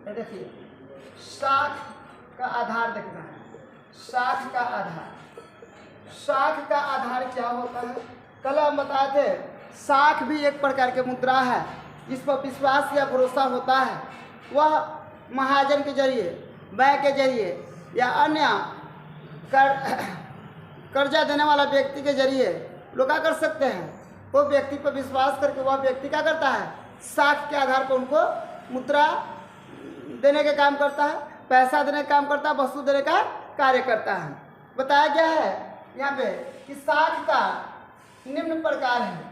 ये देखिए शाख का आधार देखना है। शाख का आधार, शाख का आधार क्या होता है? कल हम बताए थे शाख भी एक प्रकार के मुद्रा है जिस पर विश्वास या भरोसा होता है। वह महाजन के जरिए, बैंक के जरिए या अन्य कर्जा देने वाला व्यक्ति के जरिए लोग क्या कर सकते हैं? वो व्यक्ति पर विश्वास करके वह व्यक्ति क्या करता है? शाख के आधार पर उनको मुद्रा देने के काम करता है, पैसा देने का काम करता है, वस्तु देने का कार्य करता है। बताया गया है यहाँ पे कि शाख का निम्न प्रकार है।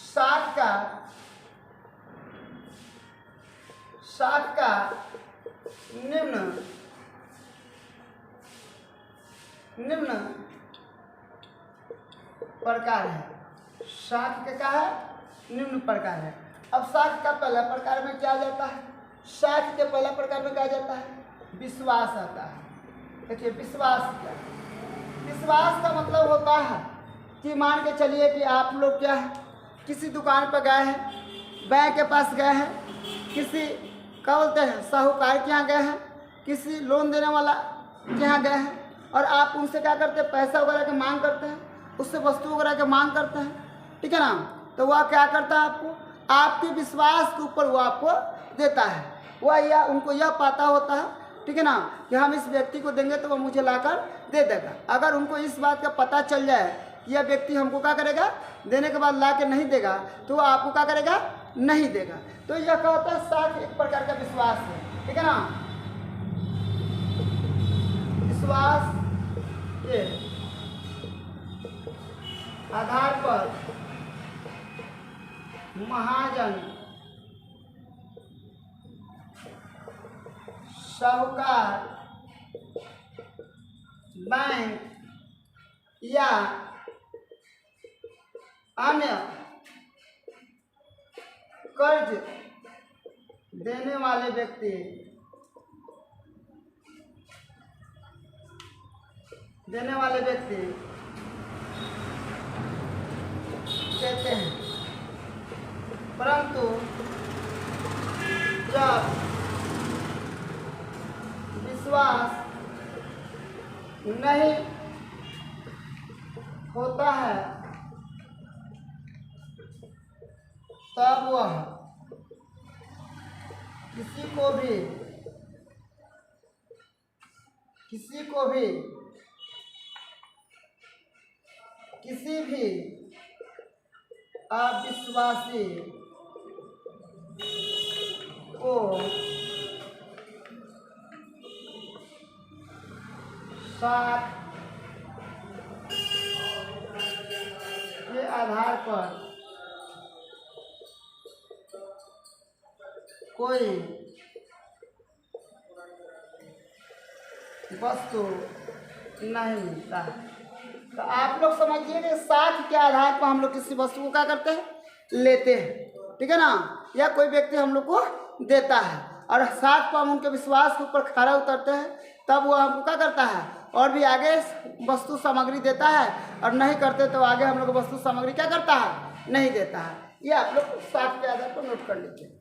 शाख का निम्न प्रकार है। शाख का क्या है? निम्न प्रकार है। अब शाख का पहला प्रकार में क्या जाता है? शाख के पहला प्रकार में क्या जाता है? विश्वास आता है। देखिए विश्वास क्या है? विश्वास का मतलब होता है कि मान के चलिए कि आप लोग क्या है, किसी दुकान पर गए हैं, बैंक के पास गए हैं, किसी क्या बोलते हैं साहूकार के यहाँ गए हैं, किसी लोन देने वाला के यहाँ गए हैं और आप उनसे क्या करते हैं? पैसा वगैरह की मांग करते हैं, उससे वस्तु वगैरह की मांग करते हैं, ठीक है ना? तो वह क्या करता है? आपको आपके विश्वास के ऊपर वो आपको देता है। वह या उनको यह पता होता है, ठीक है ना, कि हम इस व्यक्ति को देंगे तो वह मुझे लाकर दे देगा। अगर उनको इस बात का पता चल जाए कि यह व्यक्ति हमको क्या करेगा, देने के बाद ला के नहीं देगा, तो वह आपको क्या करेगा? नहीं देगा। तो यह क्या होता है? शाख एक प्रकार का विश्वास है, ठीक है ना? विश्वास के आधार पर महाजन, साहूकार, बैंक या अन्य कर्ज देने वाले व्यक्ति देते हैं। परंतु जब विश्वास नहीं होता है तब वह किसी भी अविश्वासी को शाख के आधार पर कोई वस्तु नहीं मिलता। तो आप लोग समझिए कि शाख के आधार पर हम लोग किसी वस्तु को क्या करते हैं? लेते हैं, ठीक है ना? या कोई व्यक्ति हम लोग को देता है और शाख पर हम उनके विश्वास के ऊपर खरा उतरते हैं, तब वो हमको क्या करता है? और भी आगे वस्तु सामग्री देता है, और नहीं करते तो आगे हम लोग वस्तु सामग्री क्या करता है? नहीं देता है। ये आप लोग शाख के आधार पर नोट कर लीजिए।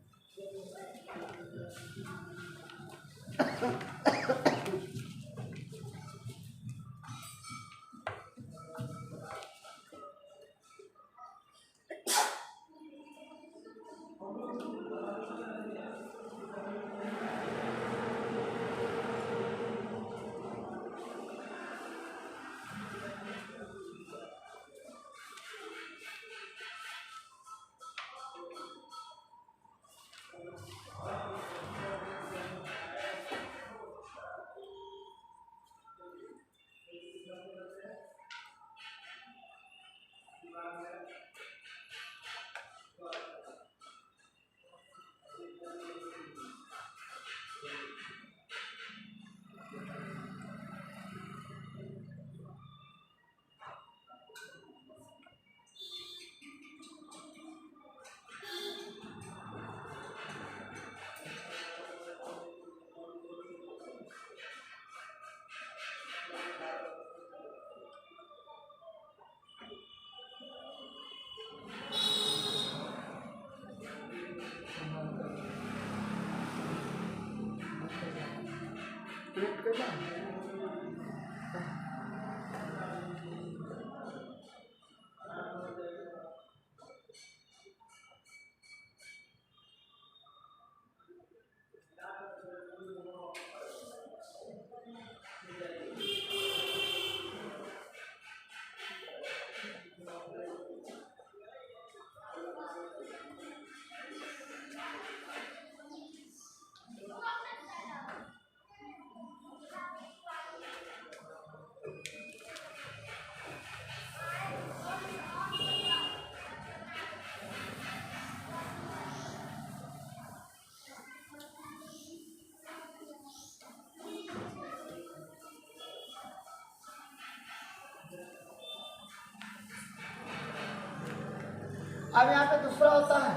अब यहाँ पे दूसरा होता है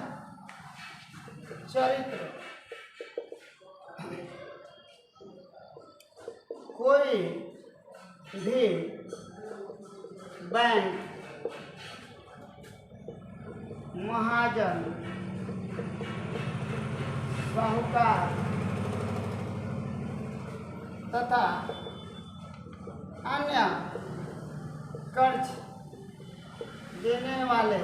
चरित्र। कोई भी बैंक महाजन साहूकार तथा अन्य कर्ज देने वाले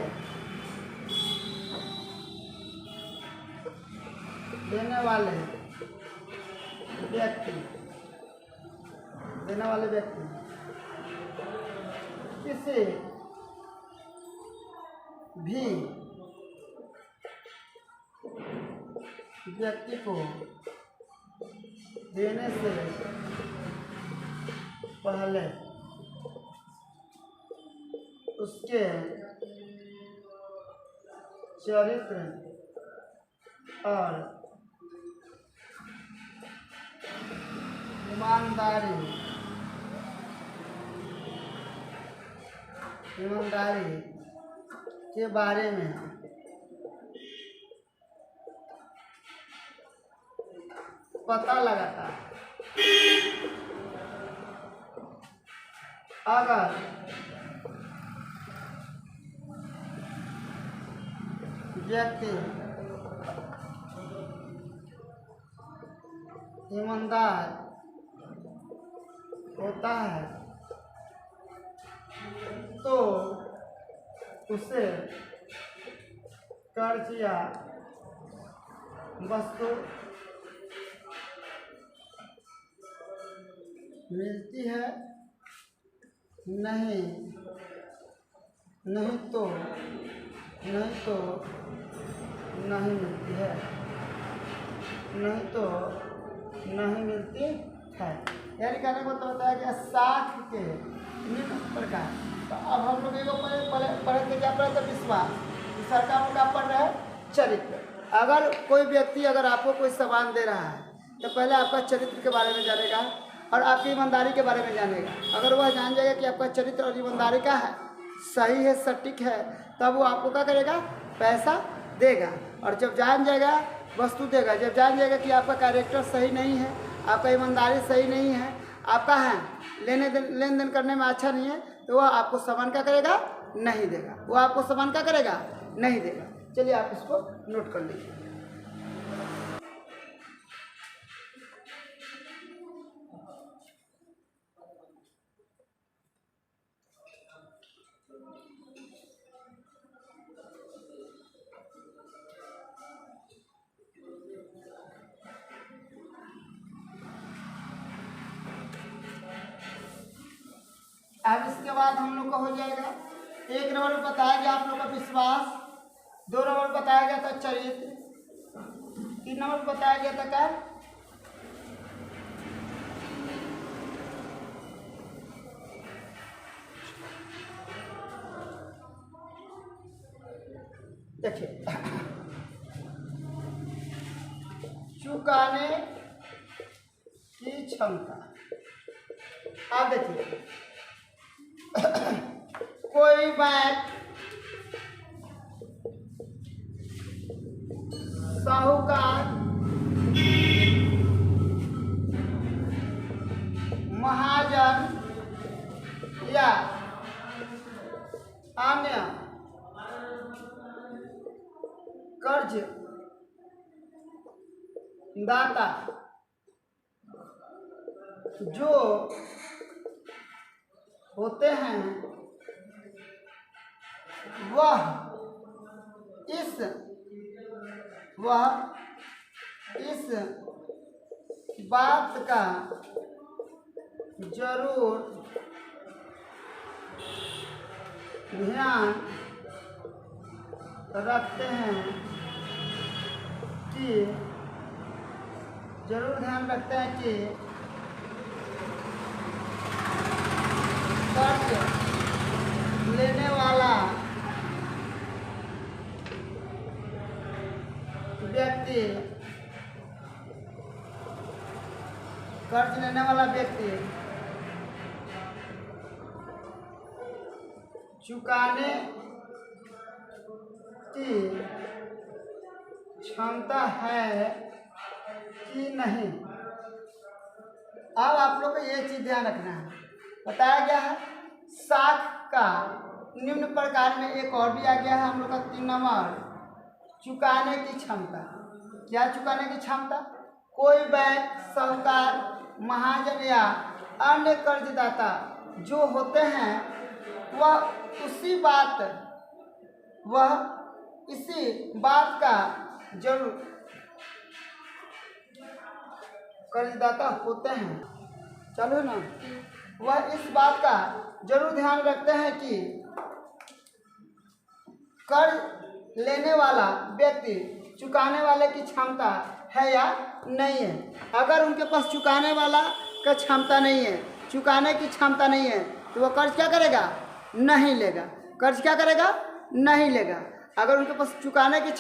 व्यक्ति किसी भी व्यक्ति को देने से पहले उसके चरित्र और ईमानदारी के बारे में पता लगाता है। अगर व्यक्ति ईमानदार होता है तो उसे कर्ज या वस्तु मिलती है, नहीं तो नहीं मिलती है, यानी कहने को तो होता है कि साख के निम्न प्रकार। तो अब हम लोग पढ़े थे क्या पढ़े थे? विश्वास। दूसरा काम का पढ़ रहे हैं चरित्र। अगर कोई व्यक्ति अगर आपको कोई सामान दे रहा है तो पहले आपका चरित्र के बारे में जानेगा और आपकी ईमानदारी के बारे में जानेगा। अगर वह जान जाएगा कि आपका चरित्र और ईमानदारी का है, सही है, सटीक है, तब वो आपको क्या करेगा? पैसा देगा। और जब जान जाएगा वस्तु देगा। जब जान जाएगा कि आपका कैरेक्टर सही नहीं है, आपका ईमानदारी सही नहीं है, आपका है लेन देन करने में अच्छा नहीं है, तो वह आपको सामान क्या करेगा? नहीं देगा। वो आपको सामान क्या करेगा? नहीं देगा। चलिए आप इसको नोट कर लीजिए। अब इसके बाद हम लोग का हो जाएगा 1 नंबर में बताया गया आप लोग का विश्वास, 2 नंबर में बताया गया था चरित्र, 3 नंबर में बताया गया था क्या? देखिए चुकाने की क्षमता। आप देखिए कोई बैंक साहूकार महाजन या अन्य कर्ज दाता जो होते हैं वह इस बात का जरूर ध्यान रखते हैं कि कर्ज लेने वाला व्यक्ति चुकाने की क्षमता है कि नहीं। अब आप लोग को ये चीज ध्यान रखना है, बताया गया है साख का निम्न प्रकार में एक और भी आ गया है हम लोग का 3 नंबर, चुकाने की क्षमता। क्या चुकाने की क्षमता? कोई बैंक, साहूकार, महाजन या अन्य कर्जदाता जो होते हैं वह इसी बात का जरूर कर्जदाता होते हैं, चलो ना, वह इस बात का जरूर ध्यान रखते हैं कि कर्ज लेने वाला व्यक्ति चुकाने वाले की क्षमता है या नहीं है। अगर उनके पास चुकाने वाला का क्षमता नहीं है, चुकाने की क्षमता नहीं है, तो वह कर्ज क्या करेगा? नहीं लेगा। कर्ज क्या करेगा? नहीं लेगा। अगर उनके पास चुकाने की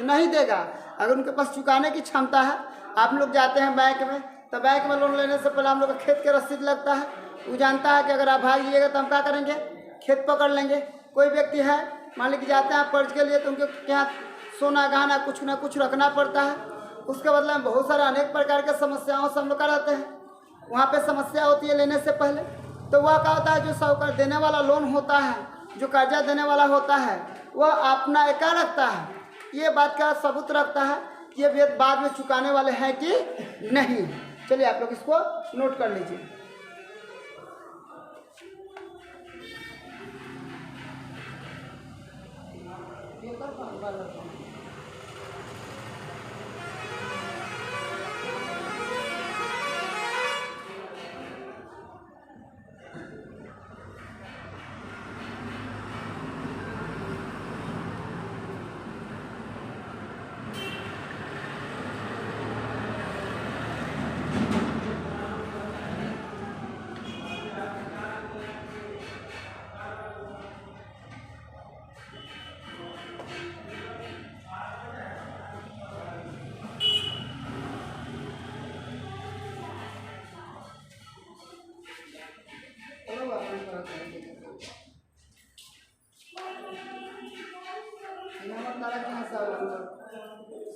नहीं देगा। अगर उनके पास चुकाने की क्षमता है, आप लोग जाते हैं बैंक में, तो बैंक में लोन लेने से पहले हम लोग का खेत के रसीद लगता है। वो जानता है कि अगर आप भाग जाइएगा तो हम क्या करेंगे? खेत पकड़ लेंगे। कोई व्यक्ति है, मान लीजिए जाते हैं आप कर्ज के लिए, तो उनके क्या सोना गहना कुछ ना कुछ रखना पड़ता है। उसके बदले में बहुत सारे अनेक प्रकार के समस्याओं से हम लोग रहते हैं। वहाँ पे समस्या होती है लेने से पहले। तो वह क्या होता है, जो साहूकार देने वाला लोन होता है, जो कर्जा देने वाला होता है, वह अपना क्या रखता है, ये बात का सबूत रखता है कि ये बाद में चुकाने वाले हैं कि नहीं। चलिए आप लोग इसको नोट कर लीजिए।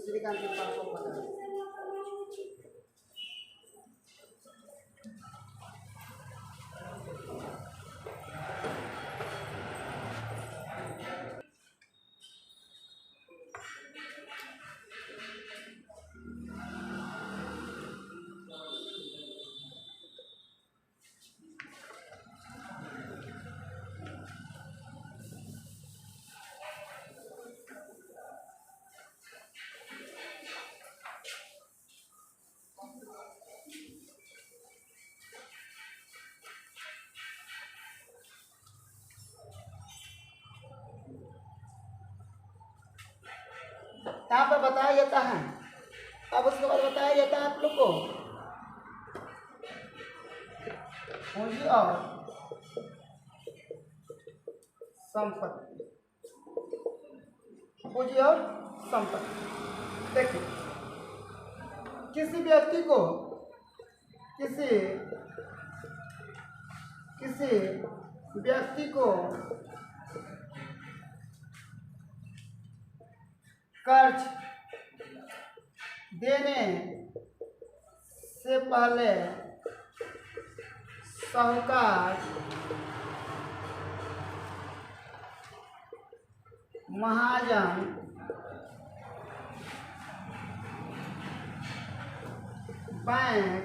श्रीकांत के पास यहाँ पर बताया जाता है। अब उसके बाद बताया जाता है आप लोग को पूंजी और संपत्ति। पूंजी और संपत्ति, देखिए किसी व्यक्ति को कर्ज देने से पहले साहूकार, महाजन, बैंक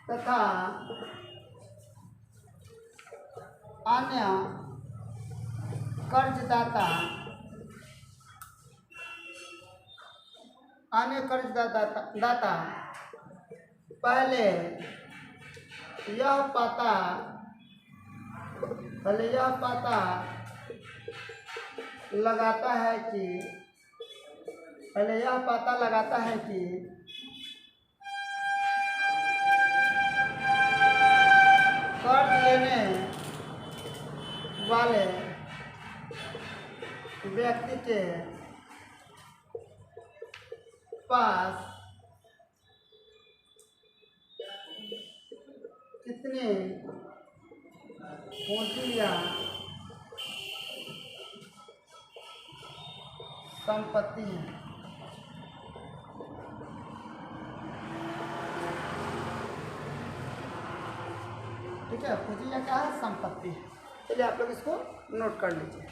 तथा अन्य कर्जदाता दाता पहले यह पता लगाता है कि कर्ज लेने वाले व्यक्ति के पास कितनी पूंजी या संपत्ति है। ठीक है, पूंजी या क्या है, संपत्ति है। चलिए आप लोग इसको नोट कर लीजिए।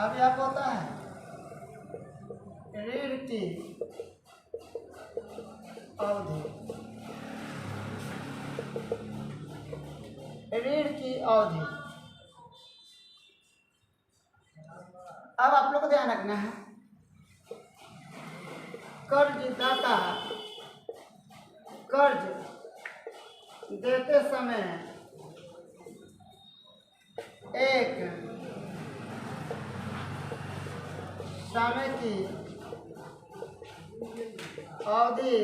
अब यह होता है ऋण की अवधि। अब आप लोग को ध्यान रखना है, कर्जदाता कर्ज देते समय एक समय की अवधि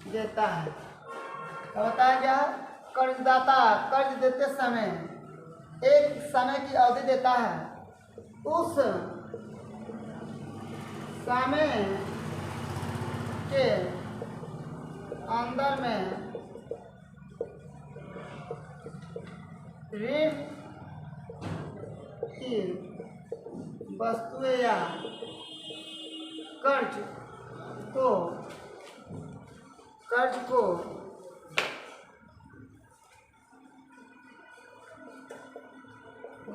देता है। तो बताया गया, कर्जदाता कर्ज देते समय एक समय की अवधि देता है। उस समय के अंदर में ऋण की वस्तुएं या कर्ज को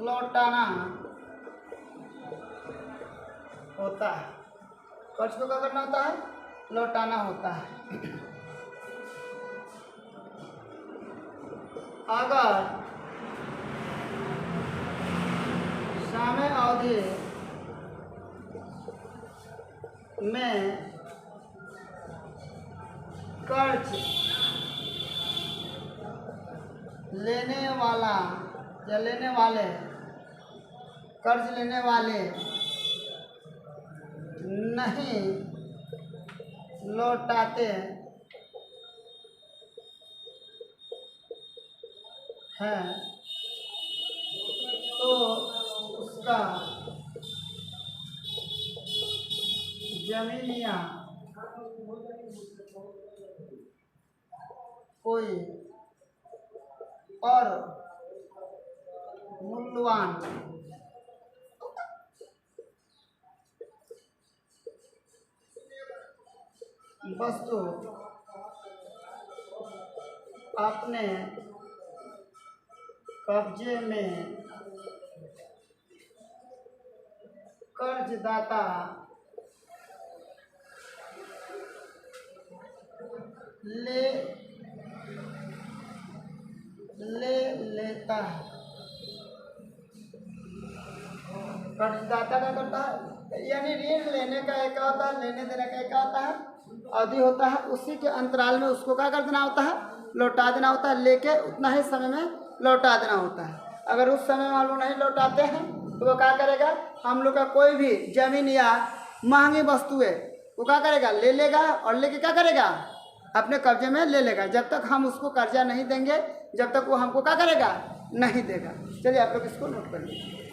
लौटाना होता है। कर्ज को क्या करना होता है, लौटाना होता है। अगर समय अवधि में कर्ज लेने वाले नहीं लौटाते हैं तो उसका जमीन या कोई और मूल्यवान वस्तु अपने कब्जे में कर्जदाता ले ले लेता है। कर्जदाता क्या करता है, यानी ऋण लेने का एक होता है, लेने देने का एक होता है, अवधि होता है, उसी के अंतराल में उसको क्या कर देना होता है, लौटा देना होता है, लेके उतना ही समय में लौटा देना होता है। अगर उस समय में हम लोग नहीं लौटाते हैं तो वो क्या करेगा, हम लोग का कोई भी जमीन या महंगी वस्तुएं वो क्या करेगा, ले लेगा और लेके क्या करेगा, अपने कब्जे में ले लेगा। जब तक हम उसको कर्जा नहीं देंगे, जब तक वो हमको क्या करेगा, नहीं देगा। चलिए आप लोग इसको नोट कर लीजिए।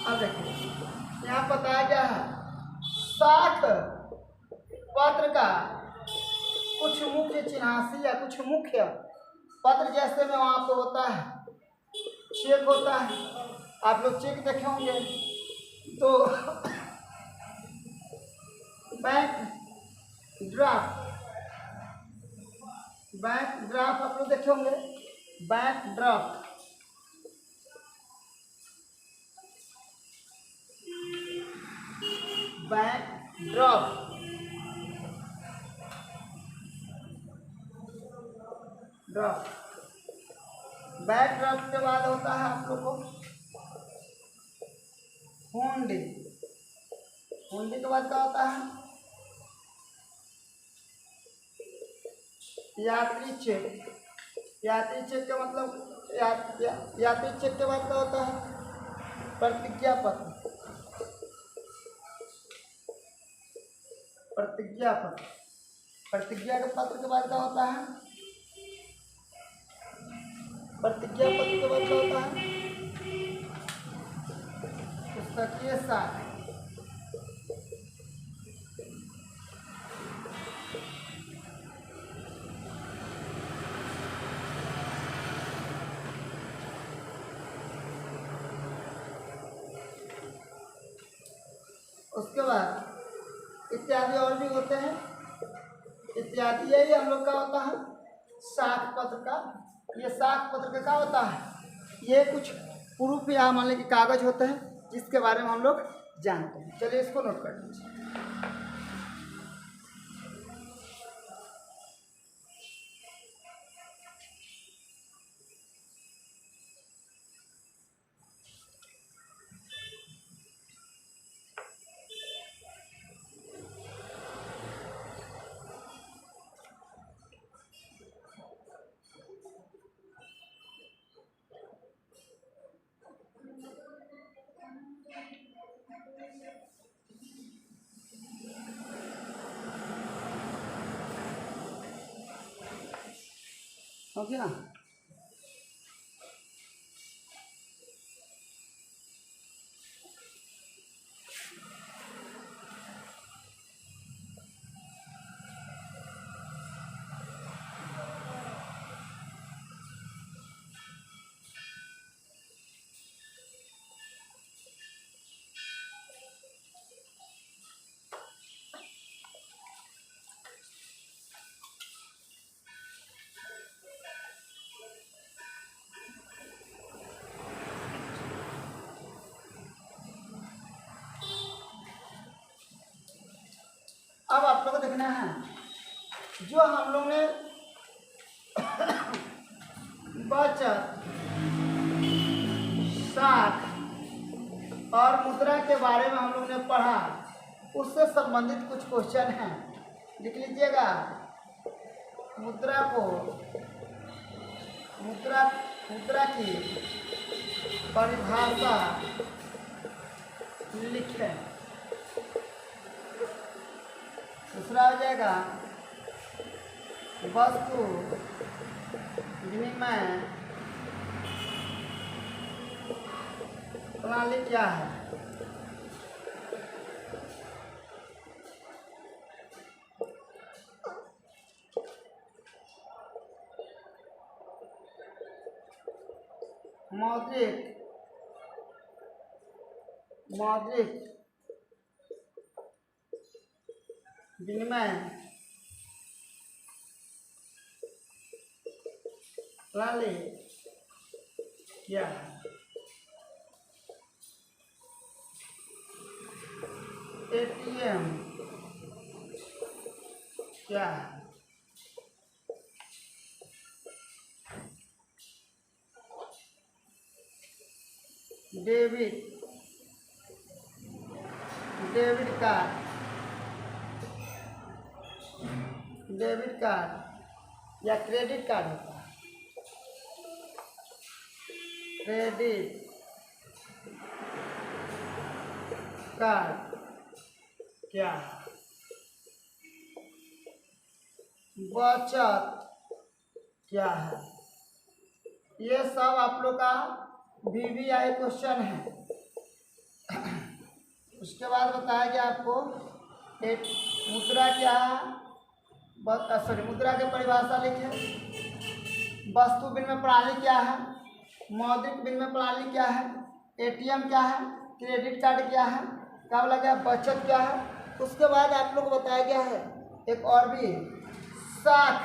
अब देखिए यहाँ बताया गया है साख पत्र का कुछ मुख्य चिन्हासी या कुछ मुख्य पत्र जैसे में वहाँ पे होता है, चेक होता है। आप लोग चेक देखे होंगे तो बैंक ड्राफ्ट आप लोग देखे होंगे, bank draft, bank draft, bank draft के बाद होता है आप लोग को हुंडी। हुंडी के बाद क्या होता है, यात्री चेक। यात्री चेक का मतलब यात्री चेक के बाद क्या होता है, प्रतिज्ञा पत्र। प्रतिज्ञा पत्र, प्रतिज्ञा के पत्र के बाद क्या होता है, प्रतिज्ञा पत्र के बाद क्या होता है, पुस्तकीय साख। उसके बाद इत्यादि और भी होते हैं, इत्यादि यही हम लोग का होता है साख पत्र का। ये साख पत्र का क्या होता है, ये कुछ प्रूफ या मान लीजिए कागज होते हैं जिसके बारे में हम लोग जानते हैं। चलिए इसको नोट कर लीजिए। हो गया। अब आप लोग को देखना है जो हम लोग ने बचत, साख और मुद्रा के बारे में हम लोग ने पढ़ा, उससे संबंधित कुछ क्वेश्चन हैं, लिख लीजिएगा। मुद्रा को मुद्रा की परिभाषा लिखें। दूसरा हो जाएगा वस्तु विनिमय प्रणाली क्या है। मौद्रिक विनिमय प्रणाली क्या है। एटीएम क्या है। डेबिट कार्ड या क्रेडिट कार्ड होता है। क्रेडिट कार्ड क्या है। बचत क्या है। ये सब आप लोग का VVI क्वेश्चन है। उसके बाद बताया गया आपको एक मुद्रा क्या है, मुद्रा की परिभाषा लिखे। वस्तु विनिमय प्रणाली क्या है, मौद्रिक विनिमय प्रणाली क्या है, एटीएम क्या है, क्रेडिट कार्ड क्या है, क्या बोला गया, बचत क्या है। उसके बाद आप लोग को बताया गया है एक और भी, साख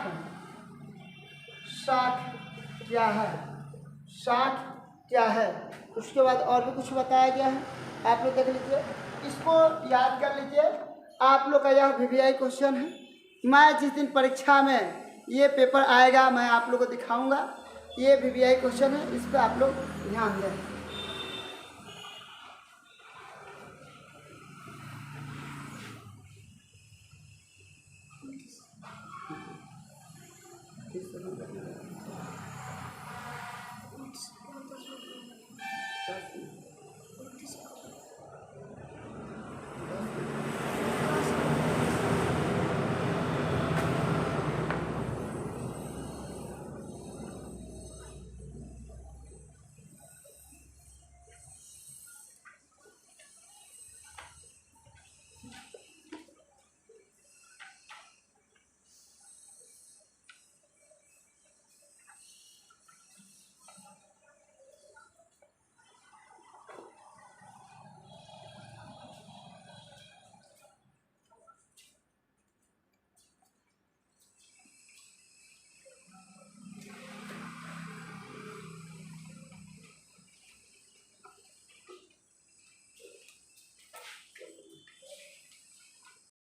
क्या है, साख क्या है। उसके बाद और भी कुछ बताया गया है, आप लोग देख लीजिए, इसको याद कर लीजिए। आप लोग का यह VVI क्वेश्चन है। मैं जिस दिन परीक्षा में ये पेपर आएगा मैं आप लोग को दिखाऊंगा। ये VVI क्वेश्चन है, इस पर आप लोग ध्यान दें।